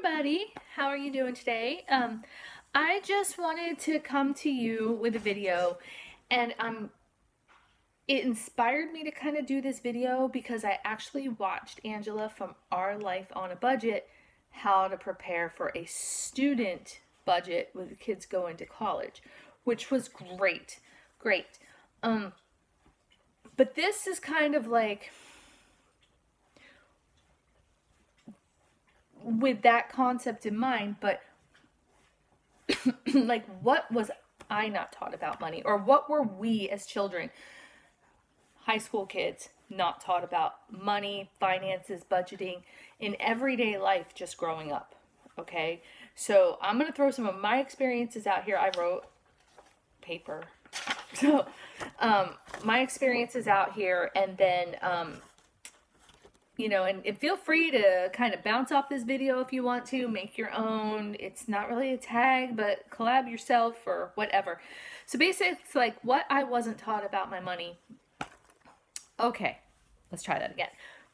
everybody, how are you doing today? I just wanted to come to you with a video, and it inspired me to kind of do this video because I actually watched Angela from Our Life on a Budget how to prepare for a student budget with the kids going to college, which was great. But this is kind of like with that concept in mind, but like, what was I not taught about money? Or what were we as children, high school kids, not taught about money, finances, budgeting, in everyday life just growing up? Okay, so I'm going to throw some of my experiences out here. I wrote paper. So my experiences out here, and then and feel free to kind of bounce off this video if you want to, make your own. It's not really a tag, but collab yourself or whatever. So basically, it's like what I wasn't taught about my money. Okay, let's try that again.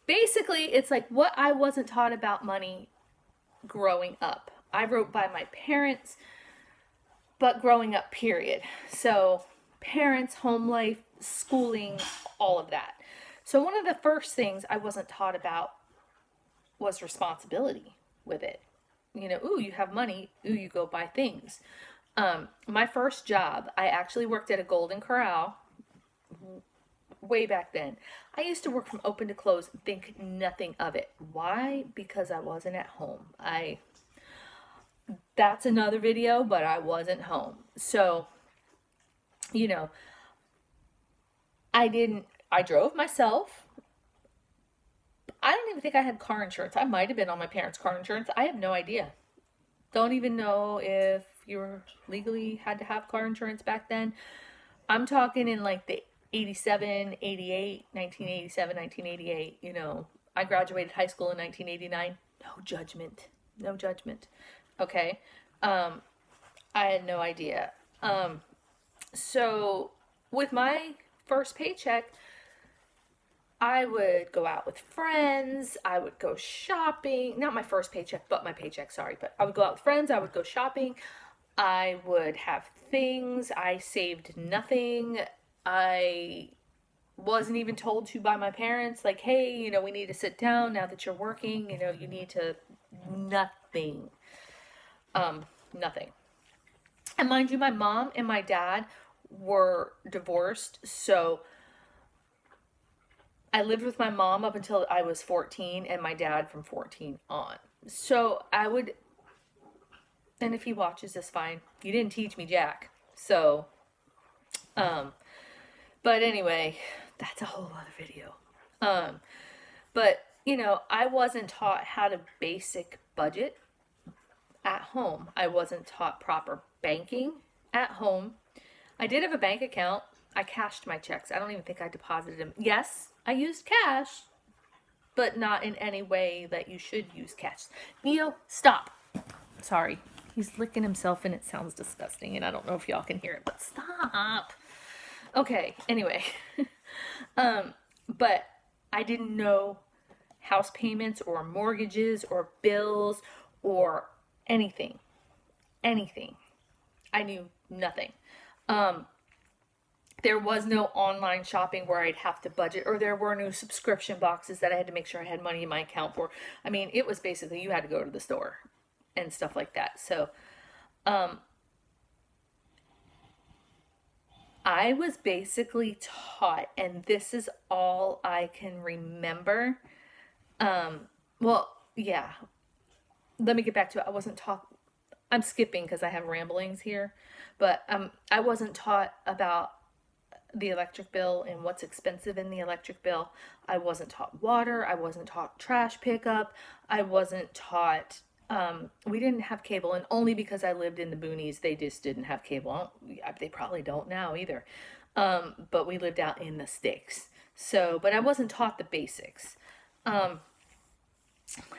Basically, it's like what I wasn't taught about money growing up. I wrote by my parents, but growing up, period. So parents, home life, schooling, all of that. So one of the first things I wasn't taught about was responsibility with it. Ooh, you have money. Ooh, you go buy things. My first job, I actually worked at a Golden Corral way back then. I used to work from open to close and think nothing of it. Why? Because I wasn't at home. That's another video, but I wasn't home. So, I drove myself. I don't even think I had car insurance. I might have been on my parents' car insurance. I have no idea. Don't even know if you were legally had to have car insurance back then. I'm talking in like the 87, 88, 1987, 1988. I graduated high school in 1989. No judgment. Okay. I had no idea. So with my first paycheck, I would go out with friends. I would go shopping. Not my first paycheck, but my paycheck, sorry. But I would go out with friends. I would go shopping. I would have things. I saved nothing. I wasn't even told to by my parents, like, hey, we need to sit down now that you're working. You need to... Nothing. Nothing. And mind you, my mom and my dad were divorced, so I lived with my mom up until I was 14 and my dad from 14 on. So I would, and if he watches this, fine. You didn't teach me jack. So, but anyway, that's a whole other video. But, I wasn't taught how to basic budget at home. I wasn't taught proper banking at home. I did have a bank account. I cashed my checks. I don't even think I deposited them. Yes, I used cash, but not in any way that you should use cash. Neo, stop. Sorry. He's licking himself and it sounds disgusting, and I don't know if y'all can hear it, but stop. Okay, anyway. But I didn't know house payments or mortgages or bills or anything. I knew nothing. There was no online shopping where I'd have to budget, or there were no subscription boxes that I had to make sure I had money in my account for. I mean, it was basically you had to go to the store and stuff like that. So, I was basically taught, and this is all I can remember. Well, yeah. Let me get back to it. I wasn't taught. I'm skipping because I have ramblings here, but I wasn't taught about the electric bill and what's expensive in the electric bill. I wasn't taught water. I wasn't taught trash pickup. I wasn't taught, we didn't have cable, and only because I lived in the boonies, they just didn't have cable. They probably don't now either. But we lived out in the sticks. So, but I wasn't taught the basics.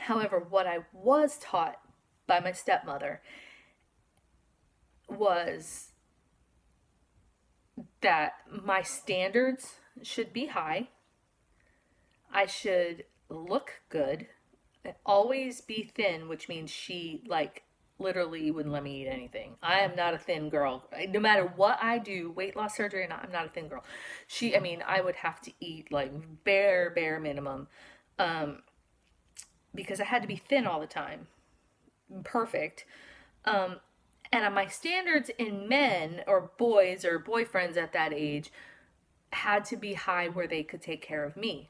However, what I was taught by my stepmother was that my standards should be high. I should look good. and always be thin, which means she like literally wouldn't let me eat anything. I am not a thin girl. No matter what I do, weight loss surgery or not, I'm not a thin girl. I mean, I would have to eat like bare minimum, because I had to be thin all the time. Perfect. And my standards in men or boys or boyfriends at that age had to be high where they could take care of me.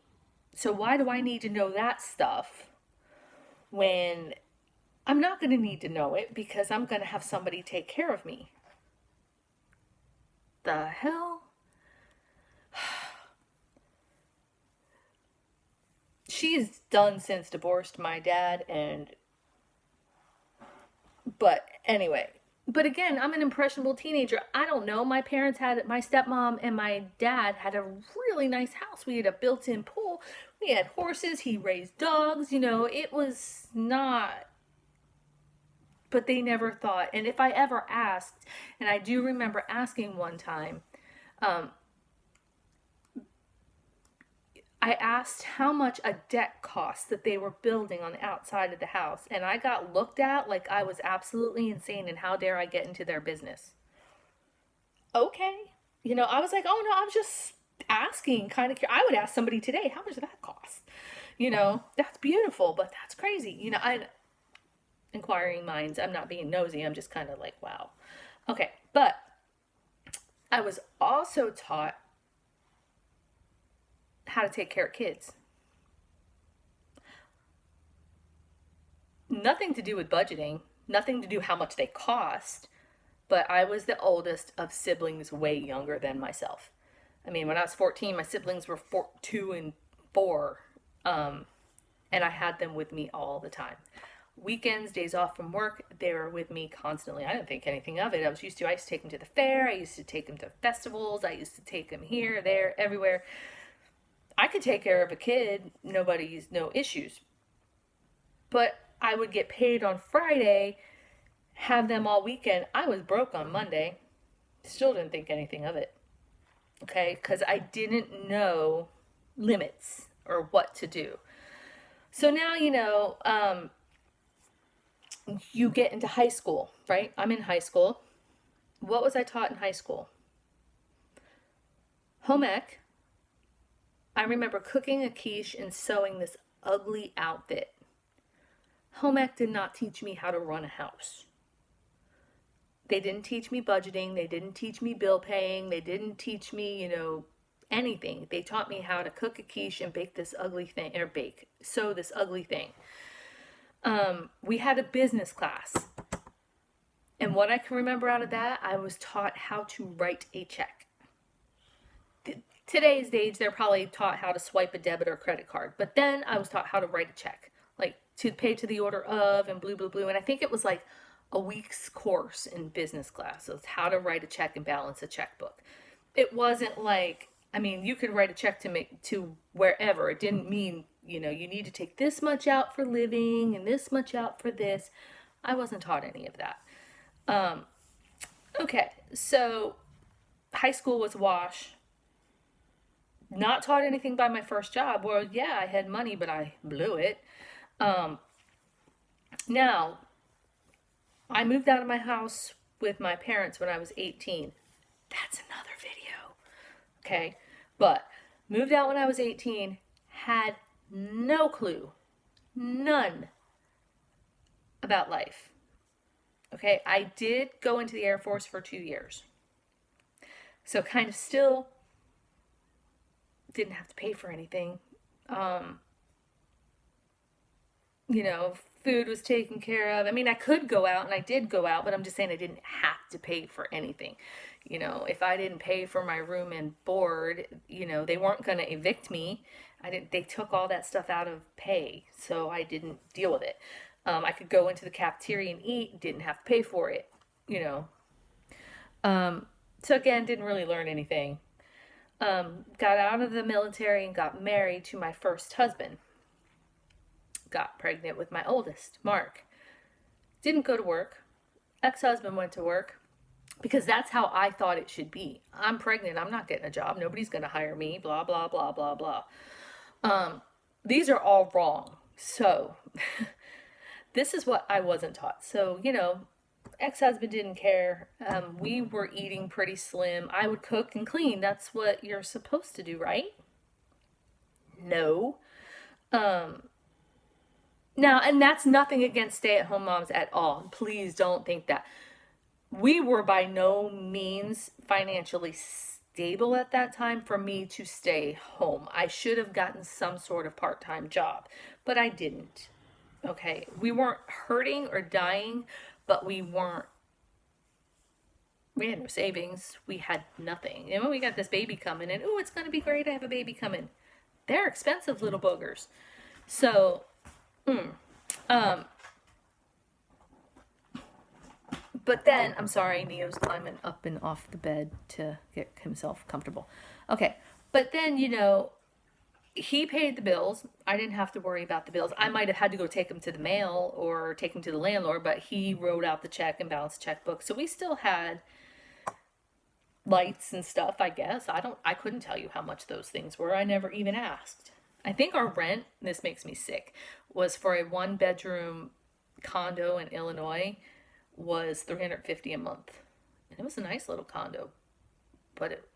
So why do I need to know that stuff when I'm not going to need to know it, because I'm going to have somebody take care of me? The hell? She's done since divorced my dad, but anyway. But again, I'm an impressionable teenager. I don't know. My stepmom and my dad had a really nice house. We had a built-in pool. We had horses. He raised dogs. It was not, but they never thought. And if I ever asked, and I do remember asking one time, I asked how much a deck cost that they were building on the outside of the house, and I got looked at like I was absolutely insane, and how dare I get into their business. Okay. I was like, oh no, I was just asking, kind of curious. I would ask somebody today, how much does that cost? That's beautiful, but that's crazy. Inquiring minds, I'm not being nosy, I'm just kind of like, wow. Okay, but I was also taught how to take care of kids. Nothing to do with budgeting, nothing to do how much they cost, but I was the oldest of siblings way younger than myself. I mean, when I was 14, my siblings were 2 and 4, and I had them with me all the time. Weekends, days off from work, they were with me constantly. I didn't think anything of it. I used to take them to the fair, I used to take them to festivals, I used to take them here, there, everywhere. I could take care of a kid, no issues. But I would get paid on Friday, have them all weekend. I was broke on Monday. Still didn't think anything of it. Okay? Because I didn't know limits or what to do. So now, you get into high school, right? I'm in high school. What was I taught in high school? Home ec. I remember cooking a quiche and sewing this ugly outfit. Home ec did not teach me how to run a house. They didn't teach me budgeting. They didn't teach me bill paying. They didn't teach me, anything. They taught me how to cook a quiche and bake this ugly thing, sew this ugly thing. We had a business class. And what I can remember out of that, I was taught how to write a check. Today's age, they're probably taught how to swipe a debit or credit card. But then I was taught how to write a check, like to pay to the order of and blue. And I think it was like a week's course in business class. So it's how to write a check and balance a checkbook. It wasn't like, you could write a check to wherever. It didn't mean, you need to take this much out for living and this much out for this. I wasn't taught any of that. Okay, so high school was wash. Not taught anything by my first job. Well, yeah, I had money, but I blew it. Now, I moved out of my house with my parents when I was 18. That's another video. Okay? But moved out when I was 18, had no clue, none, about life. Okay? I did go into the Air Force for 2 years. So kind of still didn't have to pay for anything. Food was taken care of. I could go out, and I did go out, but I'm just saying I didn't have to pay for anything. If I didn't pay for my room and board, they weren't going to evict me. They took all that stuff out of pay, so I didn't deal with it. I could go into the cafeteria and eat, didn't have to pay for it, So again, didn't really learn anything. Got out of the military and got married to my first husband. Got pregnant with my oldest, Mark. Didn't go to work. Ex-husband went to work because that's how I thought it should be. I'm pregnant. I'm not getting a job. Nobody's going to hire me. Blah, blah, blah, blah, blah. These are all wrong. So, this is what I wasn't taught. So, ex-husband didn't care. We were eating pretty slim. I would cook and clean. That's what you're supposed to do, right? No. Um, Now, and that's nothing against stay-at-home moms at all. Please don't think that. We were by no means financially stable at that time for me to stay home. I should have gotten some sort of part-time job, but I didn't. Okay, we weren't hurting or dying, but we had no savings. We had nothing. We got this baby coming, and it's going to be great. I have a baby coming. They're expensive little boogers. So, but then, I'm sorry, Neo's climbing up and off the bed to get himself comfortable. Okay, but then, he paid the bills. I didn't have to worry about the bills. I might have had to go take him to the mail or take him to the landlord, but he wrote out the check and balanced the checkbook. So we still had lights and stuff, I guess. I couldn't tell you how much those things were. I never even asked. I think our rent, this makes me sick, was for a 1-bedroom condo in Illinois was $350 a month. And it was a nice little condo, but it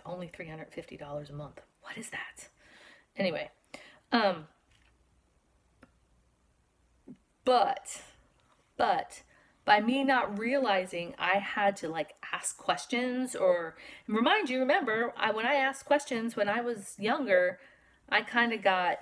only $350 a month. What is that? Anyway, but by me not realizing I had to ask questions or remember, when I asked questions when I was younger, I kind of got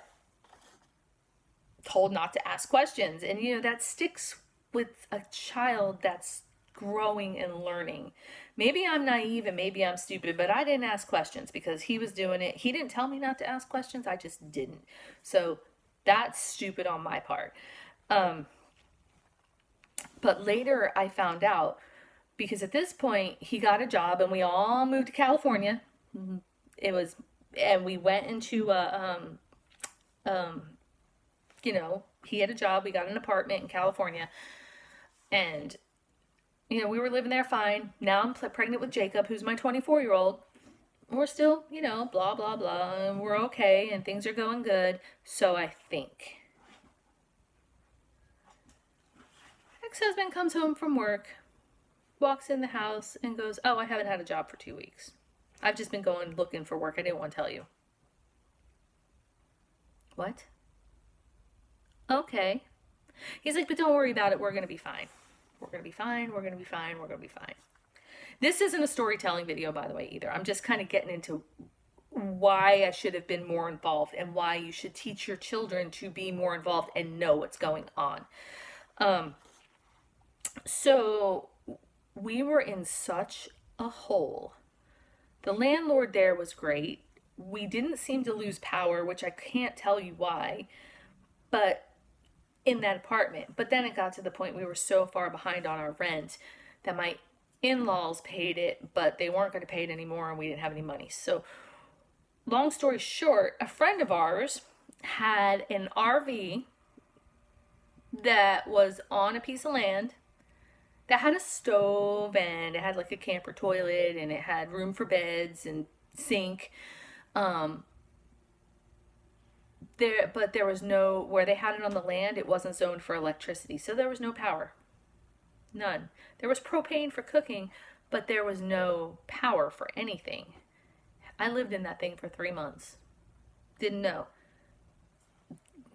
told not to ask questions. And that sticks with a child that's growing and learning. Maybe I'm naive and maybe I'm stupid, but I didn't ask questions because he was doing it. He didn't tell me not to ask questions. I just didn't. So that's stupid on my part. But later I found out, because at this point he got a job and we all moved to California. And we went into he had a job. We got an apartment in California, and we were living there fine. Now I'm pregnant with Jacob, who's my 24-year-old. We're still, blah, blah, blah, and we're okay, and things are going good. So I think. Ex-husband comes home from work, walks in the house, and goes, "Oh, I haven't had a job for 2 weeks. I've just been going looking for work. I didn't want to tell you." What? Okay. He's like, "But don't worry about it. We're going to be fine. We're going to be fine. We're going to be fine. We're going to be fine." This isn't a storytelling video, by the way, either. I'm just kind of getting into why I should have been more involved and why you should teach your children to be more involved and know what's going on. So we were in such a hole. The landlord there was great. We didn't seem to lose power, which I can't tell you why, but in that apartment. But then it got to the point we were so far behind on our rent that my in-laws paid it, but they weren't going to pay it anymore and we didn't have any money. So long story short, a friend of ours had an RV that was on a piece of land that had a stove and it had a camper toilet and it had room for beds and sink. But there was no, where they had it on the land, it wasn't zoned for electricity. So there was no power. None. There was propane for cooking, but there was no power for anything. I lived in that thing for 3 months. Didn't know.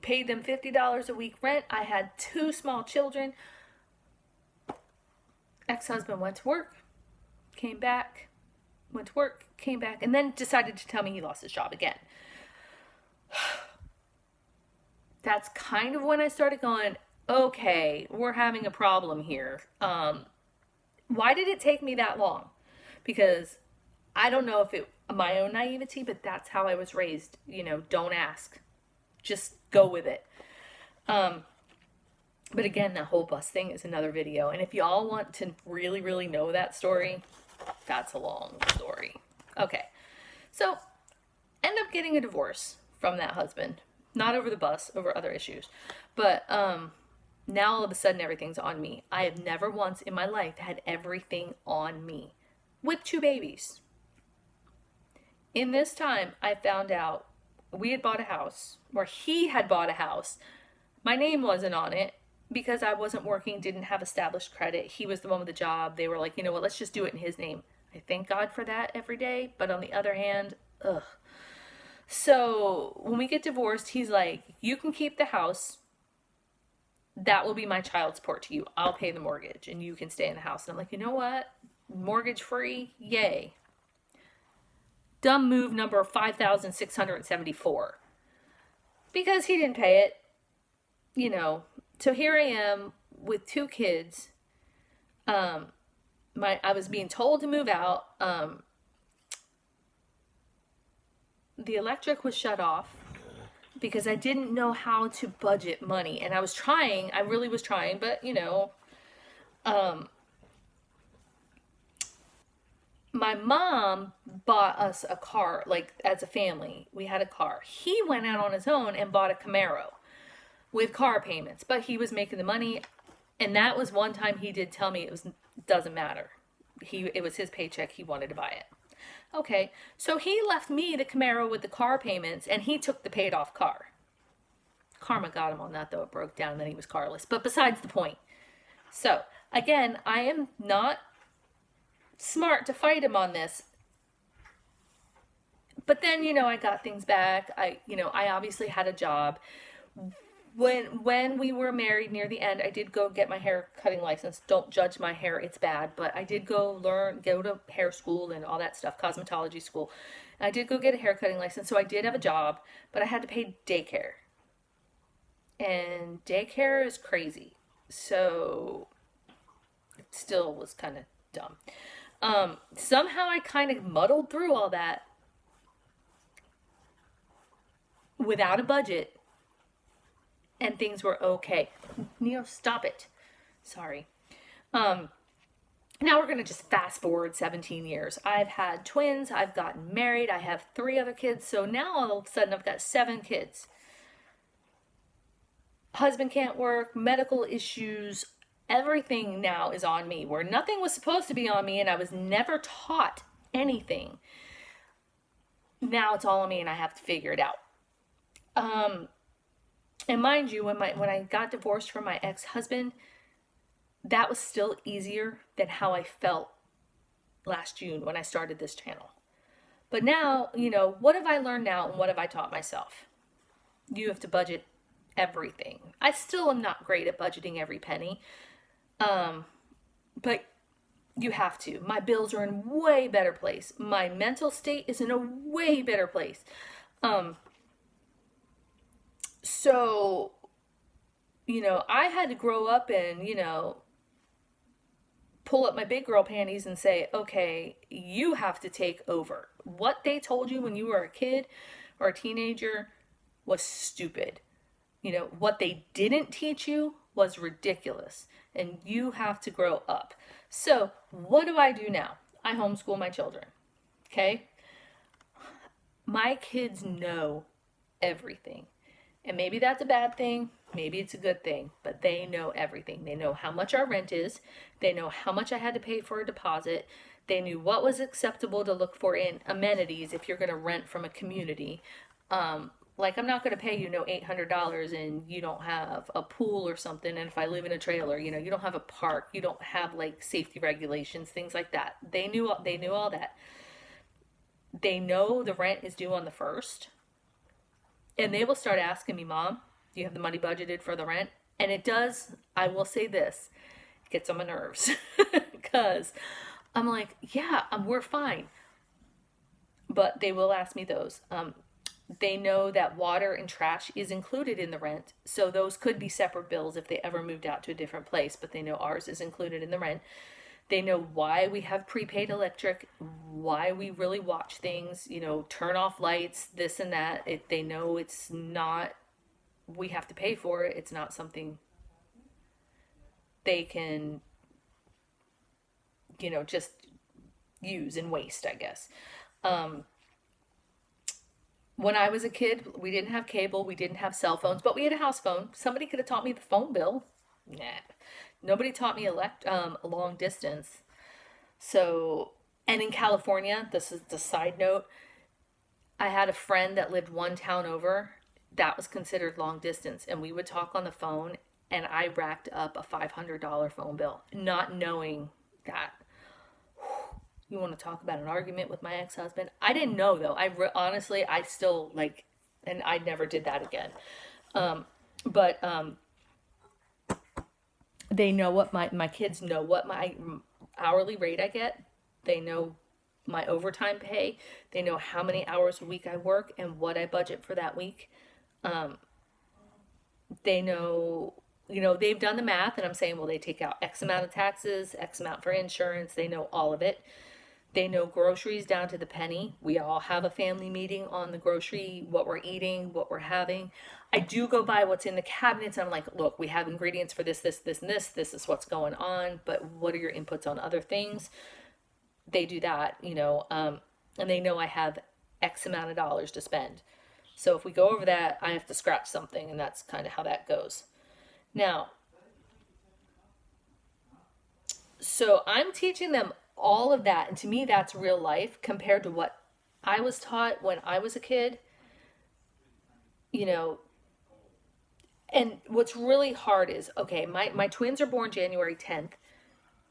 Paid them $50 a week rent. I had 2 small children. Ex-husband went to work, came back, went to work, came back, and then decided to tell me he lost his job again. That's kind of when I started going, okay, we're having a problem here. Why did it take me that long? Because I don't know if it my own naivety, but that's how I was raised. Don't ask. Just go with it. But again, that whole bus thing is another video. And if y'all want to really, really know that story, that's a long story. Okay. So, end up getting a divorce from that husband. Not over the bus, over other issues. But now all of a sudden everything's on me. I have never once in my life had everything on me. With 2 babies. In this time, I found out we had bought a house, or he had bought a house, My name wasn't on it because I wasn't working, didn't have established credit. He was the one with the job. They were like, you know what, let's just do it in his name. I thank God for that every day. But on the other hand, ugh. So when we get divorced, he's like, you can keep the house. That will be my child support to you. I'll pay the mortgage and you can stay in the house. And I'm like, you know what? Mortgage free? Yay. Dumb move number 5,674. Because he didn't pay it. You know, so here I am with 2 kids. I was being told to move out. The electric was shut off because I didn't know how to budget money. And I really was trying, but my mom bought us a car, like as a family, we had a car. He went out on his own and bought a Camaro with car payments, but he was making the money. And that was one time he did tell me doesn't matter. It was his paycheck. He wanted to buy it. Okay, so he left me the Camaro with the car payments, and he took the paid off car. Karma got him on that, though. It broke down, and then he was carless. But besides the point. So, again, I am not smart to fight him on this. But then, I got things back. I obviously had a job. When we were married near the end, I did go get my hair cutting license. Don't judge my hair, it's bad. But I did go to hair school and all that stuff, cosmetology school. I did go get a hair cutting license, so I did have a job, but I had to pay daycare. And daycare is crazy. So it still was kind of dumb. Somehow I kind of muddled through all that without a budget. And things were okay. Neo, stop it. Sorry. Now we're going to just fast forward 17 years. I've had twins. I've gotten married. I have 3 other kids. So now all of a sudden I've got 7 kids. Husband can't work. Medical issues. Everything now is on me. Where nothing was supposed to be on me and I was never taught anything. Now it's all on me and I have to figure it out. And mind you, when I got divorced from my ex-husband, that was still easier than how I felt last June when I started this channel. But now, what have I learned now and what have I taught myself? You have to budget everything. I still am not great at budgeting every penny. But you have to. My bills are in a way better place. My mental state is in a way better place. So, I had to grow up and, pull up my big girl panties and say, okay, you have to take over. What they told you when you were a kid or a teenager was stupid. What they didn't teach you was ridiculous. And you have to grow up. So, what do I do now? I homeschool my children. Okay? My kids know everything. And maybe that's a bad thing, maybe it's a good thing, but they know everything. They know how much our rent is. They know how much I had to pay for a deposit. They knew what was acceptable to look for in amenities if you're going to rent from a community. Like, I'm not going to pay you $800 and you don't have a pool or something. And if I live in a trailer, you don't have a park, you don't have like safety regulations, things like that. They knew all that. They know the rent is due on the 1st. And they will start asking me, Mom, do you have the money budgeted for the rent? And it does, I will say this, it gets on my nerves. Because I'm like, yeah, we're fine. But they will ask me those. They know that water and trash is included in the rent. So those could be separate bills if they ever moved out to a different place. But they know ours is included in the rent. They know why we have prepaid electric, why we really watch things, turn off lights, this and that. They know it's not, we have to pay for it. It's not something they can, just use and waste, I guess. When I was a kid, we didn't have cable, we didn't have cell phones, but we had a house phone. Somebody could have taught me the phone bill. Nah. Nobody taught me a long distance. So, and in California, this is the side note, I had a friend that lived one town over. that was considered long distance. And we would talk on the phone, and I racked up a $500 phone bill, not knowing that. You want to talk about an argument with my ex-husband? I didn't know, though. Honestly, I still like, and I never did that again. But they know what my kids know what my hourly rate I get. They know my overtime pay. They know how many hours a week I work and what I budget for that week. They know, they've done the math, and I'm saying, well, they take out X amount of taxes, X amount for insurance. They know all of it. They know groceries down to the penny. We all have a family meeting on the grocery, what we're eating, what we're having. I do go by what's in the cabinets. I'm like, look, we have ingredients for this, this, this, and this. This is what's going on. But what are your inputs on other things? They do that, and they know I have X amount of dollars to spend. So if we go over that, I have to scratch something, and that's kind of how that goes. Now, so I'm teaching them all of that, and to me that's real life compared to what I was taught when I was a kid. And what's really hard is, okay, my twins are born January 10th.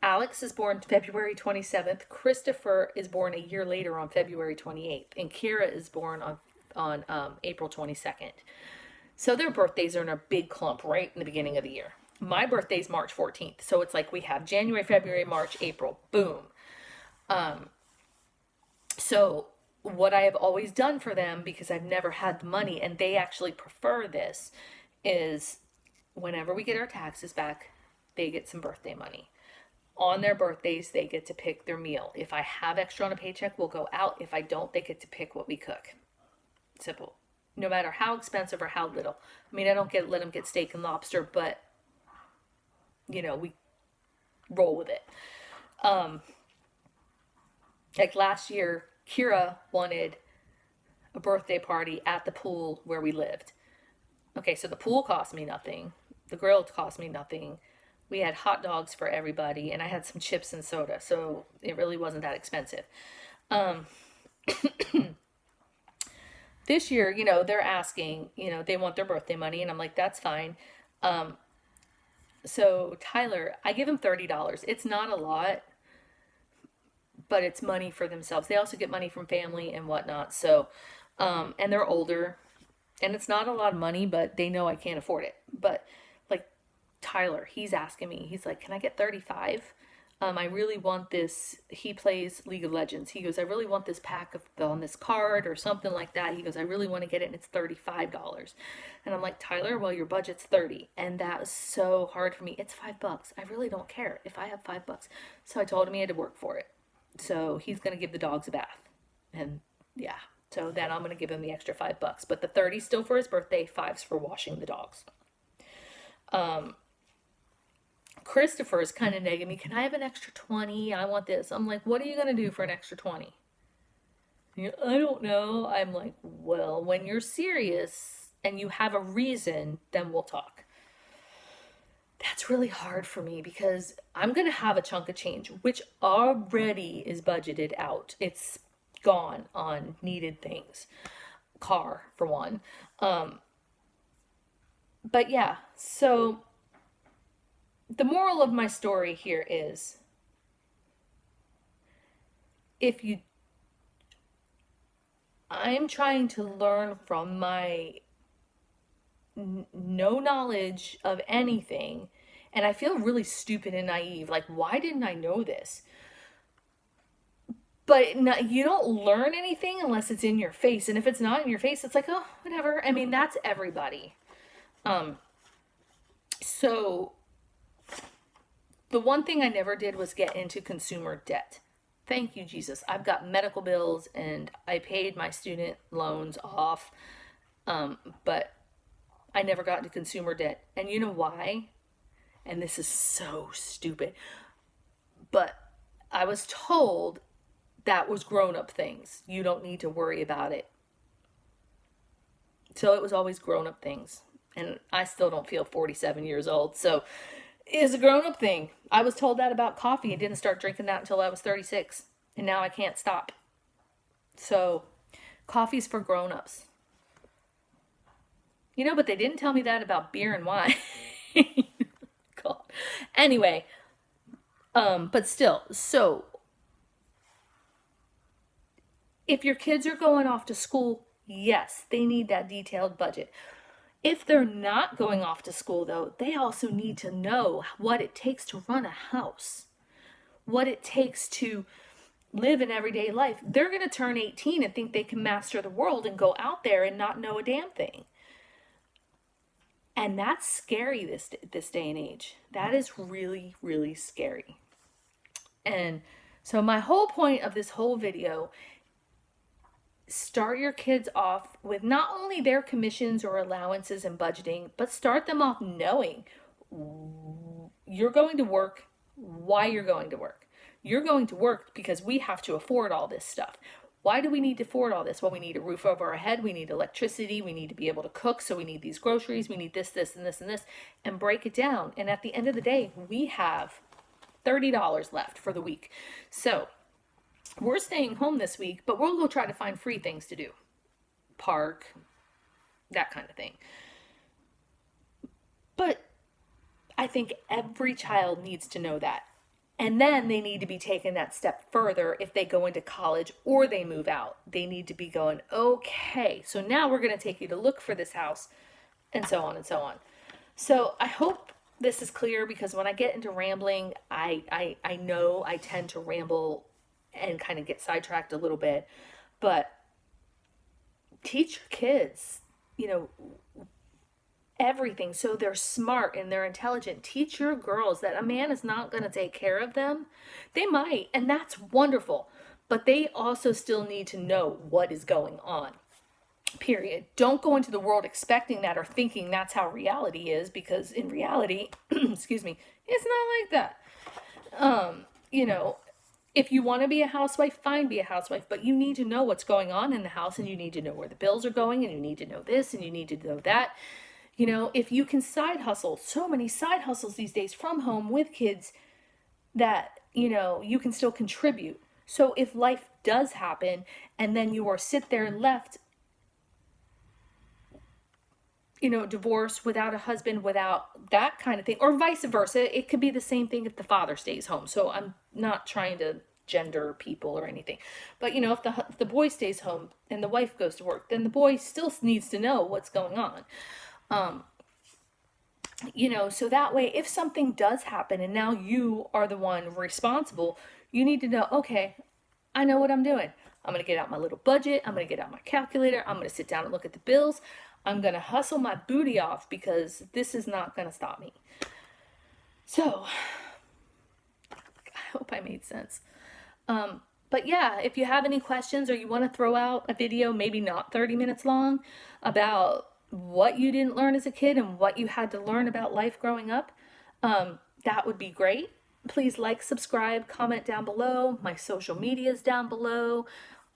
Alex is born February 27th. Christopher is born a year later on February 28th. And Kira is born on April 22nd. So their birthdays are in a big clump right in the beginning of the year. My birthday's March 14th. So it's like we have January, February, March, April. Boom. So what I have always done for them, because I've never had the money, and they actually prefer this, is whenever we get our taxes back, they get some birthday money. On their birthdays, they get to pick their meal. If I have extra on a paycheck, we'll go out. If I don't, they get to pick what we cook. Simple. No matter how expensive or how little. I mean, I don't let them get steak and lobster, but, we roll with it. Like last year, Kira wanted a birthday party at the pool where we lived. Okay, so the pool cost me nothing. The grill cost me nothing. We had hot dogs for everybody, and I had some chips and soda, so it really wasn't that expensive. This year, they're asking, they want their birthday money, and I'm like, that's fine. So Tyler, I give him $30. It's not a lot, but it's money for themselves. They also get money from family and whatnot. So, and they're older, and it's not a lot of money, but they know I can't afford it. But like Tyler, he's asking me, he's like, can I get 35? I really want this. He plays League of Legends. He goes, I really want this pack on this card or something like that. He goes, I really want to get it, and it's $35. And I'm like, Tyler, well, your budget's 30. And that was so hard for me. It's $5. I really don't care if I have $5. So I told him he had to work for it. So he's going to give the dogs a bath. And yeah, so then I'm going to give him the extra $5. But the 30's still for his birthday, 5's for washing the dogs. Christopher is kind of nagging me, can I have an extra 20? I want this. I'm like, what are you going to do for an extra 20? I don't know. I'm like, well, when you're serious and you have a reason, then we'll talk. That's really hard for me because I'm going to have a chunk of change, which already is budgeted out. It's gone on needed things. Car, for one. But yeah, so the moral of my story here is, I'm trying to learn from my no knowledge of anything, and I feel really stupid and naive. Like, why didn't I know this? But you don't learn anything unless it's in your face, and if it's not in your face, it's like, oh, whatever. I mean, that's everybody. So the one thing I never did was get into consumer debt. Thank you, Jesus. I've got medical bills and I paid my student loans off. But I never got into consumer debt. And you know why? And this is so stupid. But I was told that was grown-up things. You don't need to worry about it. So it was always grown-up things. And I still don't feel 47 years old. So it's a grown-up thing. I was told that about coffee. I didn't start drinking that until I was 36. And now I can't stop. So coffee's for grown-ups. You know, but they didn't tell me that about beer and wine. God. Anyway, but still, so if your kids are going off to school, yes, they need that detailed budget. If they're not going off to school, though, they also need to know what it takes to run a house, what it takes to live an everyday life. They're going to turn 18 and think they can master the world and go out there and not know a damn thing. And that's scary this day and age. That is really, really scary. And so my whole point of this whole video, start your kids off with not only their commissions or allowances and budgeting, but start them off knowing you're going to work, why you're going to work. You're going to work because we have to afford all this stuff. Why do we need to afford all this? Well, we need a roof over our head. We need electricity. We need to be able to cook. So we need these groceries. We need this, this, and this, and this, and break it down. And at the end of the day, we have $30 left for the week. So we're staying home this week, but we'll go try to find free things to do. Park, that kind of thing. But I think every child needs to know that. And then they need to be taking that step further if they go into college or they move out. They need to be going, okay, so now we're going to take you to look for this house, and so on and so on. So I hope this is clear, because when I get into rambling, I know I tend to ramble and kind of get sidetracked a little bit. But teach your kids, everything so they're smart and they're intelligent. Teach your girls that a man is not going to take care of them. They might, and that's wonderful, but they also still need to know what is going on, period. Don't go into the world expecting that or thinking that's how reality is, because in reality, excuse me, it's not like that. If you want to be a housewife, fine, be a housewife, but you need to know what's going on in the house, and you need to know where the bills are going, and you need to know this, and you need to know that. If you can side hustle, so many side hustles these days from home with kids that, you can still contribute. So if life does happen and then you are sit there left, divorced, without a husband, without that kind of thing, or vice versa, it could be the same thing if the father stays home. So I'm not trying to gender people or anything, but if the boy stays home and the wife goes to work, then the boy still needs to know what's going on. So that way, if something does happen and now you are the one responsible, you need to know, okay, I know what I'm doing. I'm going to get out my little budget. I'm going to get out my calculator. I'm going to sit down and look at the bills. I'm going to hustle my booty off, because this is not going to stop me. So I hope I made sense. But yeah, if you have any questions, or you want to throw out a video, maybe not 30 minutes long, about what you didn't learn as a kid and what you had to learn about life growing up, that would be great. Please like, subscribe, comment down below. My social media is down below,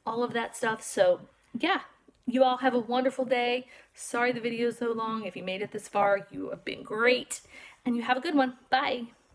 all of that stuff. So yeah, you all have a wonderful day. Sorry the video is so long. If you made it this far, you have been great, and you have a good one. Bye.